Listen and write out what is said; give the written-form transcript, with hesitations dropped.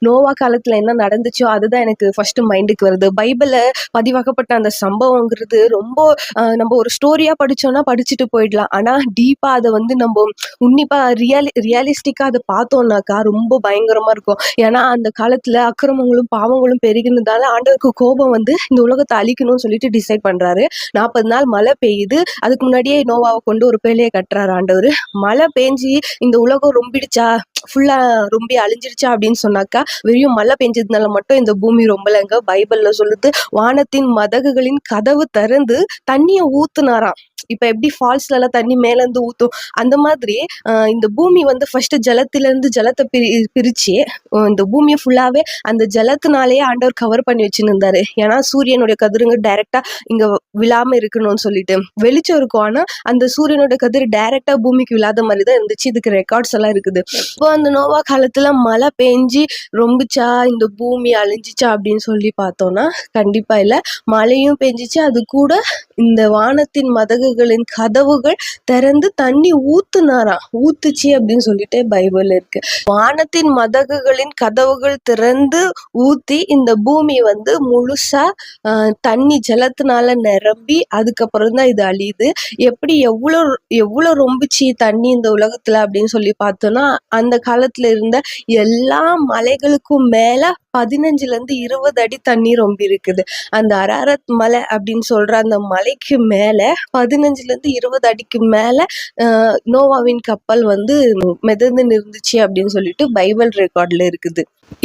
நோவா காலத்துல என்ன நடந்துச்சோ அதுதான் எனக்கு ஃபர்ஸ்ட் மைண்டுக்கு வருது. பைபிள்ல பதிவாக்கப்பட்ட அந்த சம்பவங்கிறது ரொம்ப நம்ம ஒரு ஸ்டோரியா படிச்சோம்னா படிச்சுட்டு போயிடலாம். ஆனா டீப்பா அதை வந்து நம்ம உன்னிப்பா ரியலிஸ்டிக்கா அதை பார்த்தோம்னாக்கா ரொம்ப பயங்கரமா இருக்கும். ஏன்னா அந்த காலத்துல அக்கிரமங்களும் பாவங்களும் பெருகினதால ஆண்டவருக்கு கோபம் வந்து இந்த உலகத்தை அழிக்கணும்னு சொல்லிட்டு டிசைட் பண்றாரு. 40 நாள் மழை பெய்யுது. அதுக்கு முன்னாடியே நோவாவை கொண்டு ஒரு பேழையை கட்டுறாரு ஆண்டவர். மழை பெஞ்சு இந்த உலகம் ரொம்பிடுச்சா, ஃபுல்லா ரொம்பி அழிஞ்சிருச்சா அப்படின்னு சொன்னாக்கா வெறும் மழை பெஞ்சதுனால மட்டும் இந்த பூமி ரொம்பலங்க. பைபிள்ல சொல்லுது, வானத்தின் மதகுகளின் கதவு திறந்து தண்ணிய ஊத்துனாராம். இப்ப எப்படி ஃபால்ஸ்ல எல்லாம் தண்ணி மேல இருந்து ஊத்தும், அந்த மாதிரி இந்த பூமி வந்து ஃபர்ஸ்ட் ஜலத்தில இருந்து ஜலத்தை பிரிச்சு இந்த பூமியை ஃபுல்லாவே அந்த ஜலத்தினாலேயே ஆண்டவர் கவர் பண்ணி வச்சுருந்தாரு. ஏன்னா சூரியனுடைய கதிருங்க டைரக்டா இங்க விழாம இருக்கணும்னு சொல்லிட்டு வெளிச்சம் இருக்கும். ஆனா அந்த சூரியனோட கதிர் டைரக்டா பூமிக்கு விழாத மாதிரி தான் இருந்துச்சு. இதுக்கு ரெக்கார்ட்ஸ் எல்லாம் இருக்குது. இப்போ அந்த நோவா காலத்துல மழை பெஞ்சு ரொம்பிச்சா இந்த பூமி அழிஞ்சிச்சா அப்படின்னு சொல்லி பார்த்தோம்னா கண்டிப்பா இல்ல. மழையும் பெஞ்சிச்சு, அது கூட இந்த வானத்தின் மதகுகளின் கதவுகள் திறந்து தண்ணி ஊத்துச்சு அப்படின்னு சொல்லிட்டு பைபிள் இருக்கு. வானத்தின் மதகுகளின் கதவுகள் திறந்து ஊத்தி இந்த பூமி வந்து முழுசா தண்ணி ஜலத்தினால நிரம்பி அதுக்கப்புறம் தான் இது அழியுது. எப்படி எவ்வளவு ரொம்பிச்சு தண்ணி இந்த உலகத்துல அப்படின்னு சொல்லி பார்த்தோம்னா அந்த காலத்துல இருந்த எல்லா மலைகளுக்கும் மேல 15ல இருந்து 20 அடி தண்ணி ரொம்ப இருக்குது. அந்த அரரத் மலை அப்படின்னு சொல்ற அந்த மலைக்கு மேல 15ல இருந்து 20 அடிக்கு மேல நோவாவின் கப்பல் வந்து மிதந்து நிறுந்துச்சு அப்படின்னு சொல்லிட்டு பைபிள் ரெக்கார்ட்ல இருக்குது.